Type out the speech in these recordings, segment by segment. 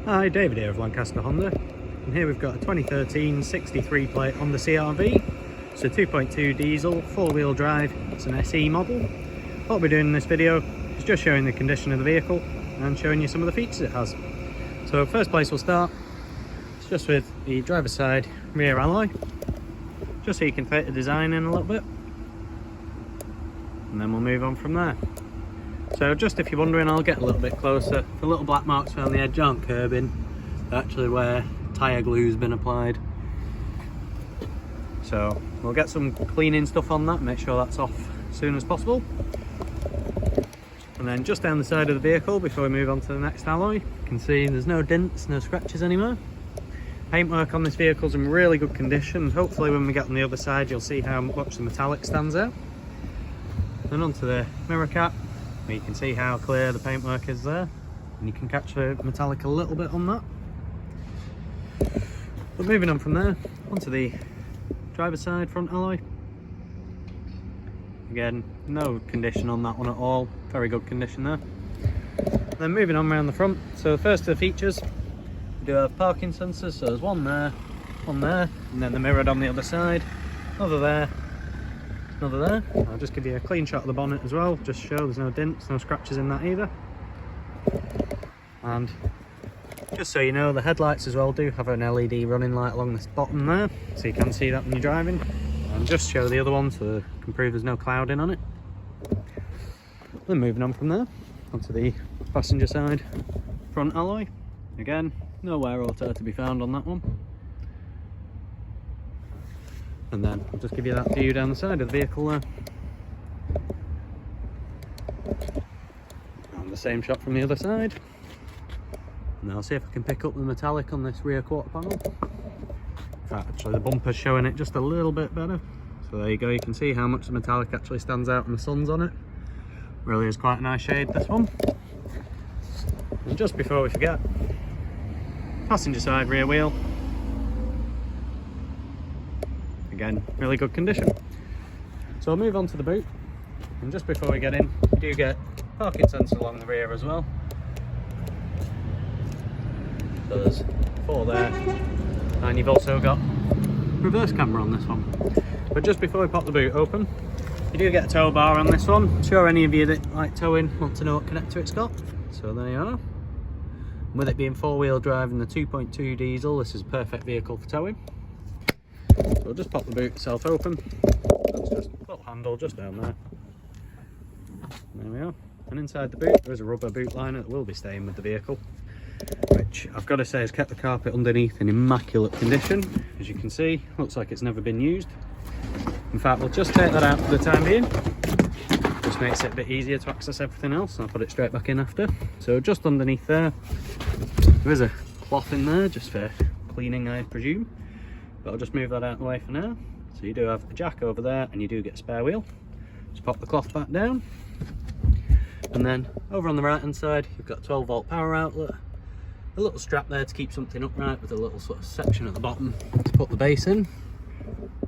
Hi, David here of Lancaster Honda, and here we've got a 2013 63 plate Honda CR-V. It's a 2.2 diesel, 4-wheel drive, it's an SE model. What we're doing in this video is just showing the condition of the vehicle and showing you some of the features it has. So first place we'll start, it's just with the driver's side rear alloy, just so you can fit the design in a little bit, and then we'll move on from there. So just if you're wondering, I'll get a little bit closer. The little black marks around the edge aren't curbing, they're actually where tyre glue's been applied. So we'll get some cleaning stuff on that, make sure that's off as soon as possible. And then just down the side of the vehicle, before we move on to the next alloy, you can see there's no dents, no scratches anymore. Paintwork on this vehicle's in really good condition. Hopefully when we get on the other side you'll see how much the metallic stands out. Then onto the mirror cap, where you can see how clear the paintwork is there, and you can catch the metallic a little bit on that. But moving on from there, onto the driver's side front alloy. Again, no condition on that one at all, very good condition there. Then moving on around the front, so the first of the features, we do have parking sensors, so there's one there, and then the mirrored on the other side, another there, another there. I'll just give you a clean shot of the bonnet as well, just to show there's no dents, no scratches in that either. And just so you know, the headlights as well do have an LED running light along this bottom there, so you can see that when you're driving. And just show the other one so you can prove there's no clouding on it. Then moving on from there, onto the passenger side front alloy. Again, no wear or tear to be found on that one. And then I'll just give you that view down the side of the vehicle there. And the same shot from the other side. And I'll see if I can pick up the metallic on this rear quarter panel. In fact, actually the bumper's showing it just a little bit better. So there you go, you can see how much the metallic actually stands out and the sun's on it. Really is quite a nice shade, this one. And just before we forget, passenger side rear wheel. Again, really good condition. So I'll move on to the boot, and just before we get in, you do get parking sensor along the rear as well. So there's 4 there, and you've also got reverse camera on this one. But just before we pop the boot open, you do get a tow bar on this one. I'm sure any of you that like towing want to know what connector it's got. So there you are. With it being 4-wheel drive and the 2.2 diesel, this is a perfect vehicle for towing. So we'll just pop the boot itself open. That's just a little handle just down there. There we are. And inside the boot there is a rubber boot liner that will be staying with the vehicle, which I've got to say has kept the carpet underneath in immaculate condition. As you can see, looks like it's never been used. In fact, we'll just take that out for the time being. Just makes it a bit easier to access everything else, and I'll put it straight back in after. So just underneath there is a cloth in there, just for cleaning I presume. But I'll just move that out of the way for now. So you do have a jack over there, and you do get a spare wheel. Just pop the cloth back down. And then over on the right hand side, you've got a 12-volt power outlet. A little strap there to keep something upright, with a little sort of section at the bottom to put the base in.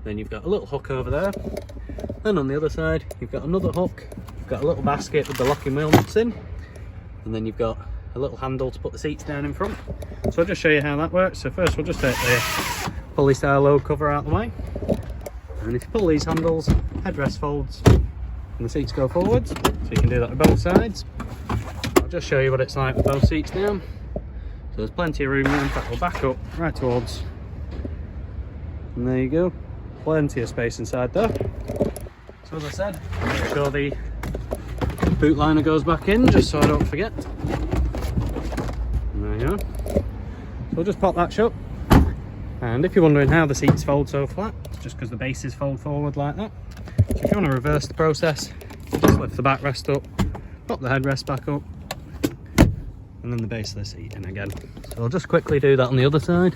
Then you've got a little hook over there. Then on the other side, you've got another hook. You've got a little basket with the locking wheel nuts in. And then you've got a little handle to put the seats down in front. So I'll just show you how that works. So first we'll just take the pulley style load cover out of the way. And if you pull these handles, headrest folds and the seats go forwards. So you can do that with both sides. I'll just show you what it's like with both seats down. So there's plenty of room there. In fact, we'll back up right towards. And there you go. Plenty of space inside there. So as I said, make sure the boot liner goes back in, just so I don't forget. And there you are. So we'll just pop that shut. And if you're wondering how the seats fold so flat, it's just because the bases fold forward like that. So if you want to reverse the process, just lift the backrest up, pop the headrest back up, and then the base of the seat in again. So I'll just quickly do that on the other side.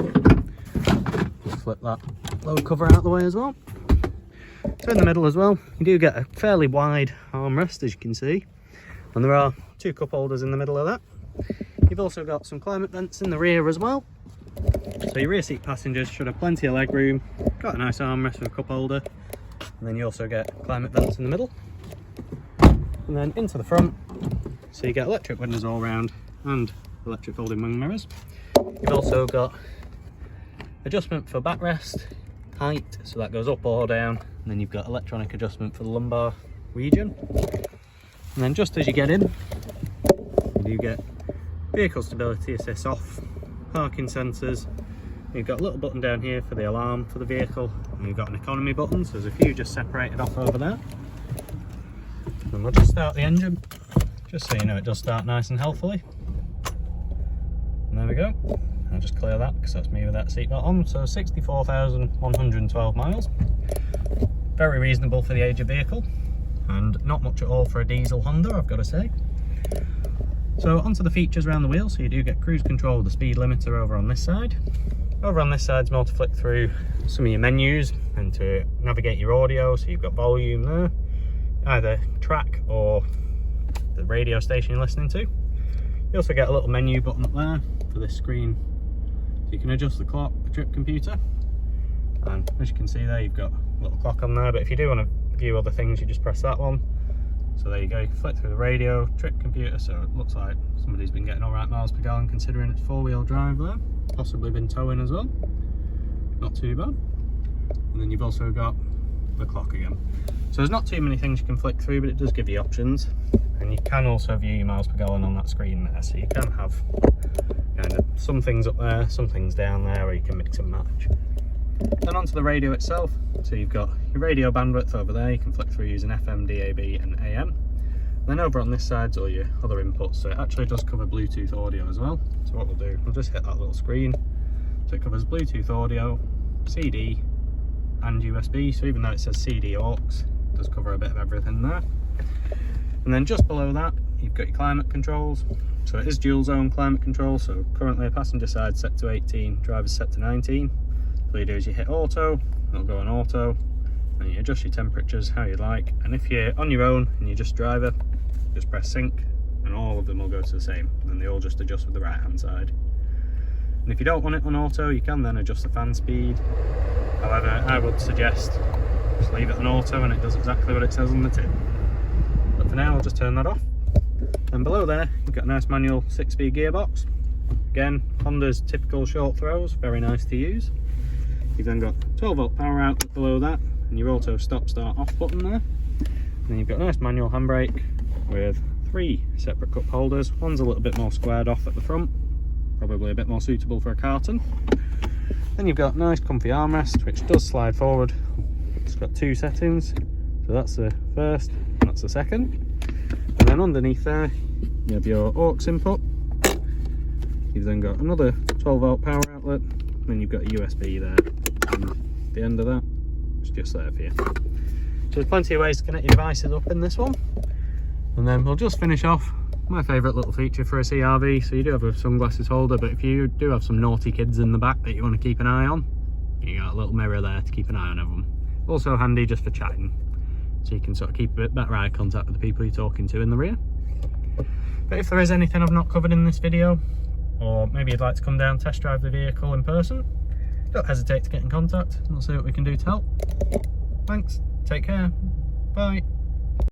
Just flip that load cover out of the way as well. So in the middle as well, you do get a fairly wide armrest, as you can see, and there are 2 cup holders in the middle of that. You've also got some climate vents in the rear as well, so your rear seat passengers should have plenty of leg room. Got a nice armrest with a cup holder, and then you also get climate vents in the middle. And then into the front, so you get electric windows all round and electric folding wing mirrors. You've also got adjustment for backrest, height, so that goes up or down, and then you've got electronic adjustment for the lumbar region. And then just as you get in, you get vehicle stability assist off, parking sensors. You've got a little button down here for the alarm for the vehicle, and you've got an economy button, so there's a few just separated off over there. And we'll just start the engine, just so you know it does start nice and healthily. And there we go. I'll just clear that because that's me with that seatbelt on. So 64,112 miles. Very reasonable for the age of vehicle, and not much at all for a diesel Honda, I've got to say. So onto the features around the wheel. So you do get cruise control with the speed limiter over on this side. Over on this side is more to flick through some of your menus and to navigate your audio. So you've got volume there, either track or the radio station you're listening to. You also get a little menu button up there for this screen, so you can adjust the clock, the trip computer, and as you can see there, you've got a little clock on there. But if you do want to view other things, you just press that one. So there you go, you can flick through the radio, trip computer, so it looks like somebody's been getting alright miles per gallon considering it's four-wheel drive there. Possibly been towing as well, not too bad. And then you've also got the clock again. So there's not too many things you can flick through, but it does give you options. And you can also view your miles per gallon on that screen there, so you can have kind of some things up there, some things down there, or you can mix and match. Then onto the radio itself, so you've got your radio bandwidth over there, you can flick through using FM, DAB and AM. Then over on this side's all your other inputs, so it actually does cover Bluetooth audio as well. So what we'll do, we'll just hit that little screen. So it covers Bluetooth audio, CD and USB, so even though it says CD aux, it does cover a bit of everything there. And then just below that, you've got your climate controls. So it is dual zone climate control, so currently passenger side set to 18, driver's set to 19. All you do is you hit auto, it'll go on auto, and you adjust your temperatures how you like. And if you're on your own and you're just driver, just press sync and all of them will go to the same, and then they all just adjust with the right hand side. And if you don't want it on auto, you can then adjust the fan speed. However, I would suggest just leave it on auto and it does exactly what it says on the tin. But for now, I'll just turn that off. And below there, you've got a nice manual 6-speed gearbox. Again, Honda's typical short throws, very nice to use. You've then got 12-volt power outlet below that, and your auto stop start off button there. And then you've got a nice manual handbrake with 3 separate cup holders. One's a little bit more squared off at the front, probably a bit more suitable for a carton. Then you've got nice comfy armrest, which does slide forward. It's got 2 settings, so that's the first and that's the second. And then underneath there, you have your aux input. You've then got another 12-volt power outlet, and then you've got a USB there. And the end of that is just there for you. So there's plenty of ways to connect your devices up in this one. And then we'll just finish off my favourite little feature for a CRV. So you do have a sunglasses holder, but if you do have some naughty kids in the back that you want to keep an eye on, you got a little mirror there to keep an eye on everyone. Also handy just for chatting, so you can sort of keep a bit better eye contact with the people you're talking to in the rear. But if there is anything I've not covered in this video, or maybe you'd like to come down test drive the vehicle in person, don't hesitate to get in contact and we'll see what we can do to help. Thanks, take care, bye.